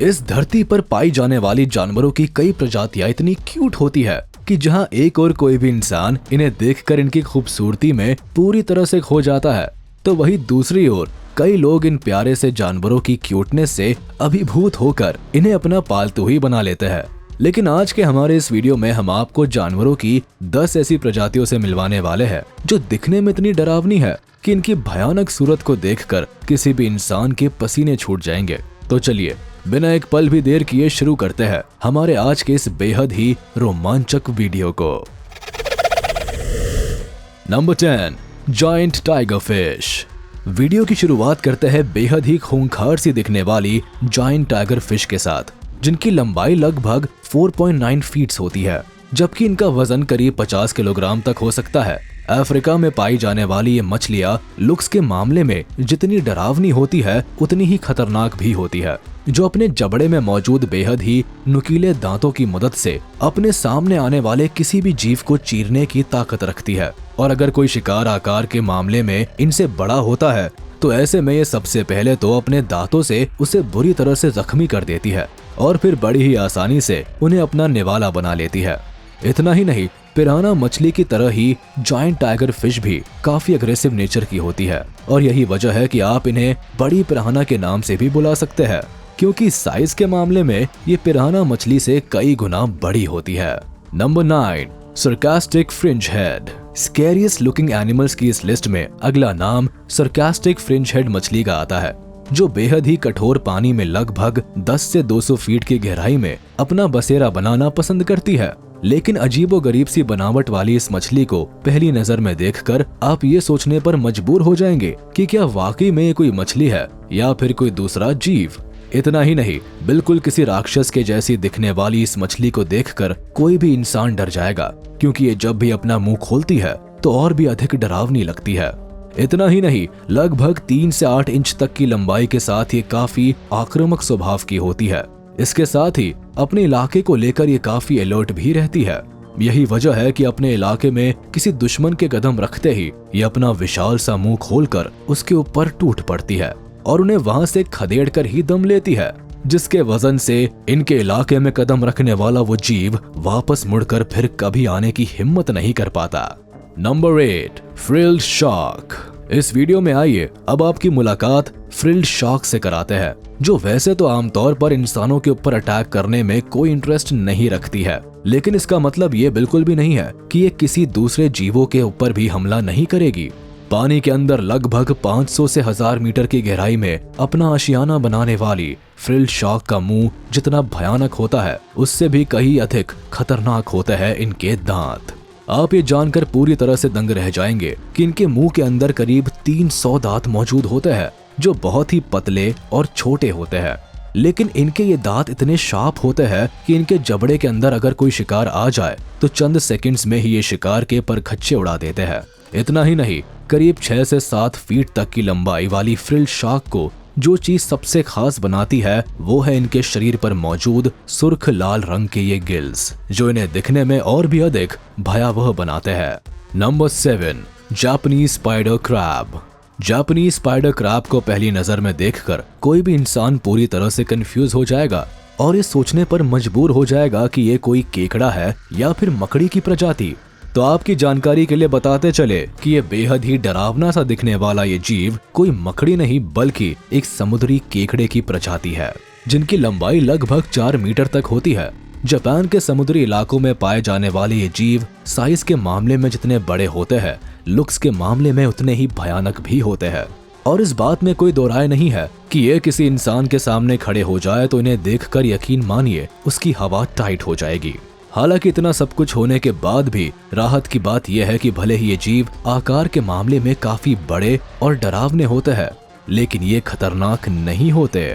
इस धरती पर पाई जाने वाली जानवरों की कई प्रजातियां इतनी क्यूट होती है कि जहां एक और कोई भी इंसान इन्हें देखकर इनकी खूबसूरती में पूरी तरह से खो जाता है, तो वहीं दूसरी ओर कई लोग इन प्यारे से जानवरों की क्यूटनेस से अभिभूत होकर इन्हें अपना पालतू ही बना लेते हैं। लेकिन आज के हमारे इस वीडियो में हम आपको जानवरों की 10 ऐसी प्रजातियों से मिलवाने वाले हैं जो दिखने में इतनी डरावनी है कि इनकी भयानक सूरत को देखकर किसी भी इंसान के पसीने छूट जाएंगे। तो चलिए बिना एक पल भी देर किए शुरू करते हैं हमारे आज के इस बेहद ही रोमांचक वीडियो को। Number 10, giant tiger fish. Video की शुरुआत करते हैं बेहद ही खूंखार सी दिखने वाली जायंट टाइगर फिश के साथ, जिनकी लंबाई लगभग 4.9 फीट होती है, जबकि इनका वजन करीब 50 किलोग्राम तक हो सकता है। अफ्रीका में पाई जाने वाली ये मछलियां लुक्स के मामले में जितनी डरावनी होती है उतनी ही खतरनाक भी होती है, जो अपने जबड़े में मौजूद बेहद ही नुकीले दांतों की मदद से अपने सामने आने वाले किसी भी जीव को चीरने की ताकत रखती है। और अगर कोई शिकार आकार के मामले में इनसे बड़ा होता है तो ऐसे में ये सबसे पहले तो अपने दांतों से उसे बुरी तरह से जख्मी कर देती है और फिर बड़ी ही आसानी से उन्हें अपना निवाला बना लेती है। इतना ही नहीं, पिराना मछली की तरह ही जायंट टाइगर फिश भी काफी अग्रेसिव नेचर की होती है और यही वजह है कि आप इन्हें बड़ी पिराना के नाम से भी बुला सकते हैं, क्योंकि साइज के मामले में ये पिराना मछली से कई गुना बड़ी होती है। Number 9, sarcastic fringe head. Scariest looking animals की इस लिस्ट में अगला नाम सरकास्टिक फ्रिंज हेड मछली का आता है, जो बेहद ही कठोर पानी में लगभग 10 से 200 फीट की गहराई में अपना बसेरा बनाना पसंद करती है। लेकिन अजीबोगरीब सी बनावट वाली इस मछली को पहली नजर में देखकर आप ये सोचने पर मजबूर हो जाएंगे कि क्या वाकई में कोई मछली है या फिर कोई दूसरा जीव। इतना ही नहीं, बिल्कुल किसी राक्षस के जैसी दिखने वाली इस मछली को देखकर कोई भी इंसान डर जाएगा, क्योंकि ये जब भी अपना मुंह खोलती है तो और भी अधिक डरावनी लगती है। इतना ही नहीं, लगभग 3 से 8 इंच तक की लंबाई के साथ ये काफी आक्रामक स्वभाव की होती है। इसके साथ ही अपने इलाके को लेकर ये काफी अलर्ट भी रहती है। यही वजह है कि अपने इलाके में किसी दुश्मन के कदम रखते ही ये अपना विशाल सा मुंह खोलकर उसके ऊपर टूट पड़ती है और उन्हें वहां से खदेड़ कर ही दम लेती है, जिसके वजन से इनके इलाके में कदम रखने वाला वो जीव वापस मुड़कर फिर कभी आने की हिम्मत नहीं कर पाता। Number 8, frilled shark. इस वीडियो में आइए अब आपकी मुलाकात फ्रिल्ड शार्क से कराते हैं, जो वैसे तो आमतौर पर इंसानों के ऊपर अटैक करने में कोई इंटरेस्ट नहीं रखती है, लेकिन इसका मतलब ये बिल्कुल भी नहीं है कि ये किसी दूसरे जीवों के ऊपर भी हमला नहीं करेगी। पानी के अंदर लगभग 500 से 1000 मीटर की गहराई में अपना आशियाना बनाने वाली फ्रिल्ड शार्क का मुंह जितना भयानक होता है, उससे भी कहीं अधिक खतरनाक होते हैं इनके दांत। आप ये जानकर पूरी तरह से दंग रह जाएंगे कि इनके मुंह के अंदर करीब 300 दांत मौजूद होते हैं, जो बहुत ही पतले और छोटे होते हैं। लेकिन इनके ये दांत इतने शार्प होते हैं कि इनके जबड़े के अंदर अगर कोई शिकार आ जाए तो चंद सेकंड्स में ही ये शिकार के परखच्चे उड़ा देते हैं। इतना ही नहीं, करीब 6 से 7 फीट तक की लंबाई वाली फ्रिल्ड शार्क को जो चीज सबसे खास बनाती है वो है इनके शरीर पर मौजूद सुर्ख लाल रंग के ये गिल्स, जो इन्हें दिखने में और भी अधिक भयावह बनाते हैं। Number 7, Japanese spider crab. Japanese spider crab को पहली नजर में देखकर कोई भी इंसान पूरी तरह से कंफ्यूज हो जाएगा और ये सोचने पर मजबूर हो जाएगा कि ये कोई केकड़ा है या फिर मकड़ी की प्रजाति। तो आपकी जानकारी के लिए बताते चले कि ये बेहद ही डरावना सा दिखने वाला ये जीव कोई मकड़ी नहीं बल्कि एक समुद्री केकड़े की प्रजाति है, जिनकी लंबाई लगभग 4 मीटर तक होती है। जापान के समुद्री इलाकों में पाए जाने वाले ये जीव साइज के मामले में जितने बड़े होते हैं, लुक्स के मामले में उतने ही भयानक भी होते हैं। और इस बात में कोई दो राय नहीं है कि ये किसी इंसान के सामने खड़े हो जाए तो इन्हें देखकर यकीन मानिए उसकी हवा टाइट हो जाएगी। हालांकि इतना सब कुछ होने के बाद भी राहत की बात यह है कि भले ही ये जीव आकार के मामले में काफी बड़े और डरावने होते हैं, लेकिन ये खतरनाक नहीं होते।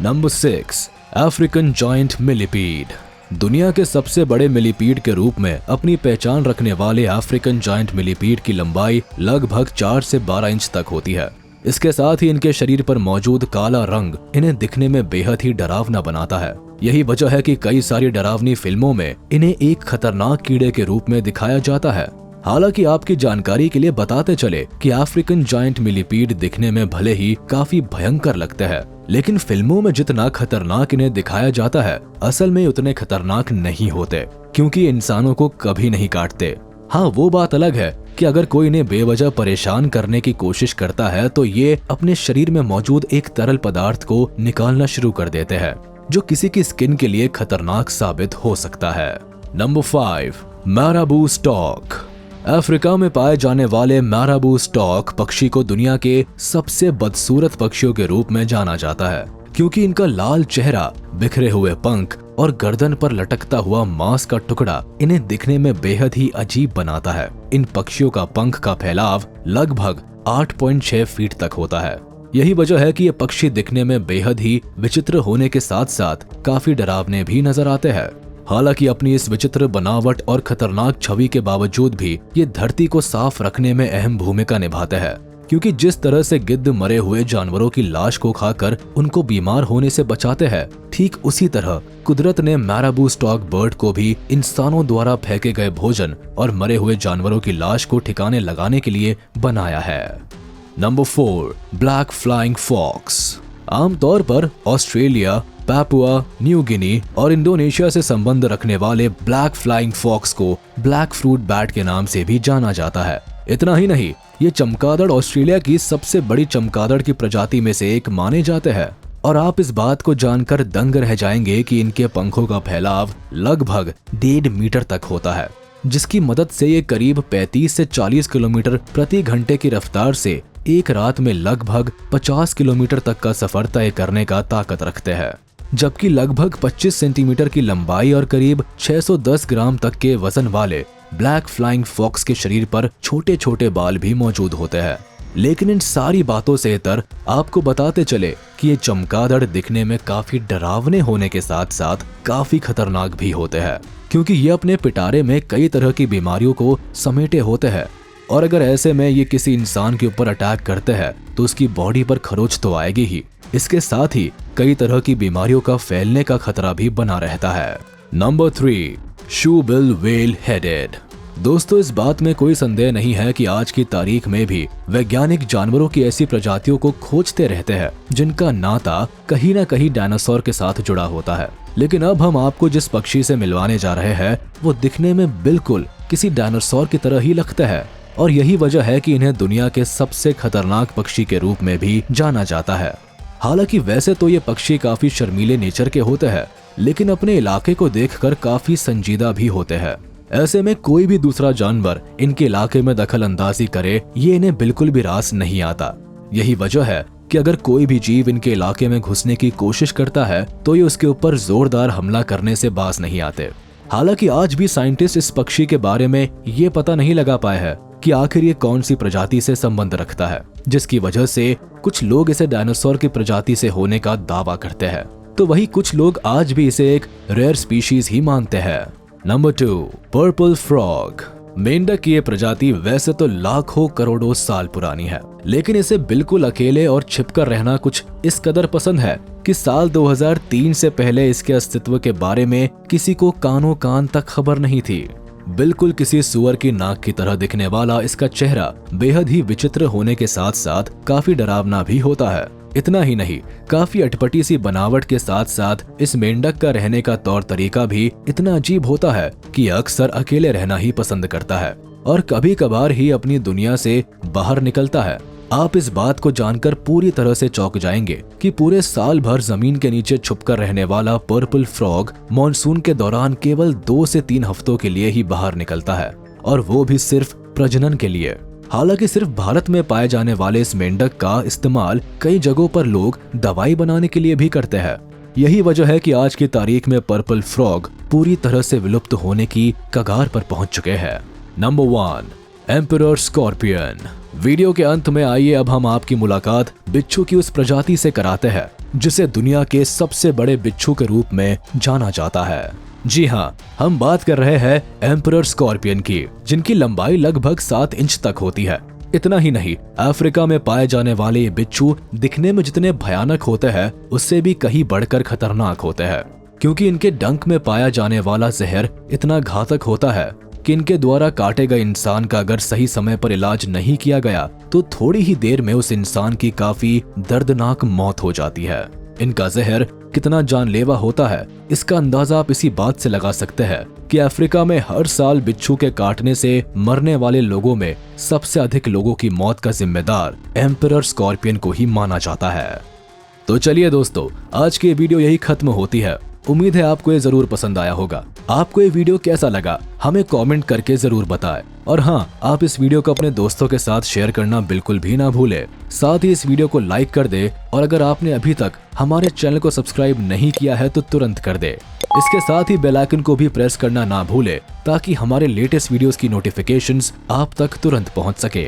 Number 6, African giant millipede. दुनिया के सबसे बड़े मिलीपीड के रूप में अपनी पहचान रखने वाले अफ्रीकन जायंट मिलीपीड की लंबाई लगभग 4 से 12 इंच तक होती है। इसके साथ ही इनके शरीर पर मौजूद काला रंग इन्हें दिखने में बेहद ही डरावना बनाता है। यही वजह है कि कई सारी डरावनी फिल्मों में इन्हें एक खतरनाक कीड़े के रूप में दिखाया जाता है। हालांकि आपकी जानकारी के लिए बताते चले कि अफ्रीकन जायंट मिलीपीड दिखने में भले ही काफी भयंकर लगते हैं, लेकिन फिल्मों में जितना खतरनाक इन्हें दिखाया जाता है असल में उतने खतरनाक नहीं होते, क्योंकि इंसानों को कभी नहीं काटते। हाँ, वो बात अलग है कि अगर कोई इन्हें बेवजह परेशान करने की कोशिश करता है तो ये अपने शरीर में मौजूद एक तरल पदार्थ को निकालना शुरू कर देते हैं, जो किसी की स्किन के लिए खतरनाक साबित हो सकता है। Number 5, मैराबू stock. अफ्रीका में पाए जाने वाले मैराबू स्टॉक पक्षी को दुनिया के सबसे बदसूरत पक्षियों के रूप में जाना जाता है, क्योंकि इनका लाल चेहरा, बिखरे हुए पंख और गर्दन पर लटकता हुआ मांस का टुकड़ा इन्हें दिखने में बेहद ही अजीब बनाता है। इन पक्षियों का पंख का फैलाव लगभग 8.6 फीट तक होता है। यही वजह है कि ये पक्षी दिखने में बेहद ही विचित्र होने के साथ साथ काफी डरावने भी नजर आते हैं। हालांकि अपनी इस विचित्र बनावट और खतरनाक छवि के बावजूद भी ये धरती को साफ रखने में अहम भूमिका निभाते हैं, क्योंकि जिस तरह से गिद्ध मरे हुए जानवरों की लाश को खाकर उनको बीमार होने से बचाते हैं, ठीक उसी तरह कुदरत ने मैराबू स्टॉक बर्ड को भी इंसानों द्वारा फेंके गए भोजन और मरे हुए जानवरों की लाश को ठिकाने लगाने के लिए बनाया है। Number 4, black flying fox. आमतौर पर ऑस्ट्रेलिया, पापुआ न्यू गिनी और इंडोनेशिया से संबंध रखने वाले ब्लैक फ्लाइंग फॉक्स को ब्लैक फ्रूट बैट के नाम से भी जाना जाता है। इतना ही नहीं, ये चमगादड़ ऑस्ट्रेलिया की सबसे बड़ी चमगादड़ की प्रजाति में से एक माने जाते हैं। और आप इस बात को जानकर दंग रह जाएंगे कि इनके पंखों का फैलाव लगभग 1.5 मीटर तक होता है, जिसकी मदद से ये करीब 35 से 40 किलोमीटर प्रति घंटे की रफ्तार से एक रात में लगभग 50 किलोमीटर तक का सफर तय करने का ताकत रखते हैं। जबकि लगभग 25 सेंटीमीटर की लंबाई और करीब 610 ग्राम तक के वजन वाले ब्लैक फ्लाइंग फॉक्स के शरीर पर छोटे छोटे बाल भी मौजूद होते हैं। लेकिन इन सारी बातों से इतर आपको बताते चले कि ये चमगादड़ दिखने में काफी डरावने होने के साथ साथ काफी खतरनाक भी होते हैं, क्योंकि ये अपने पिटारे में कई तरह की बीमारियों को समेटे होते हैं। और अगर ऐसे में ये किसी इंसान के ऊपर अटैक करते हैं तो उसकी बॉडी पर खरोच तो आएगी ही, इसके साथ ही कई तरह की बीमारियों का फैलने का खतरा भी बना रहता है। नंबर 3, शू बिल व्हेल हेडेड। दोस्तों, इस बात में कोई संदेह नहीं है कि आज की तारीख में भी वैज्ञानिक जानवरों की ऐसी प्रजातियों को खोजते रहते हैं जिनका नाता कहीं न कहीं डायनासोर के साथ जुड़ा होता है। लेकिन अब हम आपको जिस पक्षी से मिलवाने जा रहे हैं वो दिखने में बिल्कुल किसी डायनासोर की तरह ही लगता है, और यही वजह है कि इन्हें दुनिया के सबसे खतरनाक पक्षी के रूप में भी जाना जाता है। हालांकि वैसे तो ये पक्षी काफी शर्मीले नेचर के होते हैं, लेकिन अपने इलाके को देखकर काफी संजीदा भी होते हैं। ऐसे में कोई भी दूसरा जानवर इनके इलाके में दखल अंदाजी करे ये इन्हें बिल्कुल भी रास नहीं आता। यही वजह है कि अगर कोई भी जीव इनके इलाके में घुसने की कोशिश करता है तो ये उसके ऊपर जोरदार हमला करने से बाज नहीं आते। हालांकि आज भी साइंटिस्ट इस पक्षी के बारे में ये पता नहीं लगा पाए हैं कि आखिर ये कौन सी प्रजाति से संबंध रखता है, जिसकी वजह से कुछ लोग इसे डायनासोर की प्रजाति से होने का दावा करते हैं, तो वही कुछ लोग आज भी इसे एक रेयर स्पीशीज ही मानते हैं। Number 2, purple frog. मेंढक की ये प्रजाति वैसे तो लाखों करोड़ों साल पुरानी है, लेकिन इसे बिल्कुल अकेले और छिपकर रहना कुछ इस कदर पसंद है कि साल 2003 से पहले इसके अस्तित्व के बारे में किसी को कानों कान तक खबर नहीं थी। बिल्कुल किसी सुअर की नाक की तरह दिखने वाला इसका चेहरा बेहद ही विचित्र होने के साथ साथ काफी डरावना भी होता है। इतना ही नहीं, काफी अटपटी सी बनावट के साथ साथ इस मेंढक का रहने का तौर तरीका भी इतना अजीब होता है कि अक्सर अकेले रहना ही पसंद करता है और कभी कभार ही अपनी दुनिया से बाहर निकलता है। आप इस बात को जानकर पूरी तरह से चौंक जाएंगे कि पूरे साल भर जमीन के नीचे छुपकर रहने वाला पर्पल फ्रॉग मॉनसून के दौरान केवल 2 से 3 हफ्तों के लिए ही बाहर निकलता है, और वो भी सिर्फ प्रजनन के लिए। हालांकि सिर्फ भारत में पाए जाने वाले इस मेंढक का इस्तेमाल कई जगहों पर लोग दवाई बनाने के लिए भी करते हैं। यही वजह है कि आज की तारीख में पर्पल फ्रॉग पूरी तरह से विलुप्त होने की कगार पर पहुंच चुके हैं। Number 1, emperor scorpion. वीडियो के अंत में आइए अब हम आपकी मुलाकात बिच्छू की उस प्रजाति से कराते हैं जिसे दुनिया के सबसे बड़े बिच्छू के रूप में जाना जाता है। जी हाँ, हम बात कर रहे हैं एम्परर स्कॉर्पियन की, जिनकी लंबाई लगभग 7 इंच तक होती है। इतना ही नहीं, अफ्रीका में पाए जाने वाले ये बिच्छू दिखने में जितने भयानक होते हैं उससे भी कहीं बढ़कर खतरनाक होते हैं, क्योंकि इनके डंक में पाया जाने वाला जहर इतना घातक होता है कि इनके द्वारा काटे गए इंसान का अगर सही समय पर इलाज नहीं किया गया तो थोड़ी ही देर में उस इंसान की काफी दर्दनाक मौत हो जाती है। इनका जहर कितना जानलेवा होता है इसका अंदाजा आप इसी बात से लगा सकते हैं कि अफ्रीका में हर साल बिच्छू के काटने से मरने वाले लोगों में सबसे अधिक लोगों की मौत का जिम्मेदार एम्परर स्कॉर्पियन को ही माना जाता है। तो चलिए दोस्तों, आज की वीडियो यही खत्म होती है। उम्मीद है आपको ये जरूर पसंद आया होगा। आपको ये वीडियो कैसा लगा हमें कमेंट करके जरूर बताएं। और हाँ, आप इस वीडियो को अपने दोस्तों के साथ शेयर करना बिल्कुल भी ना भूलें। साथ ही इस वीडियो को लाइक कर दे और अगर आपने अभी तक हमारे चैनल को सब्सक्राइब नहीं किया है तो तुरंत कर दे। इसके साथ ही बेल आइकन को भी प्रेस करना ना भूले ताकि हमारे लेटेस्ट वीडियोस की नोटिफिकेशंस आप तक तुरंत पहुंच सके।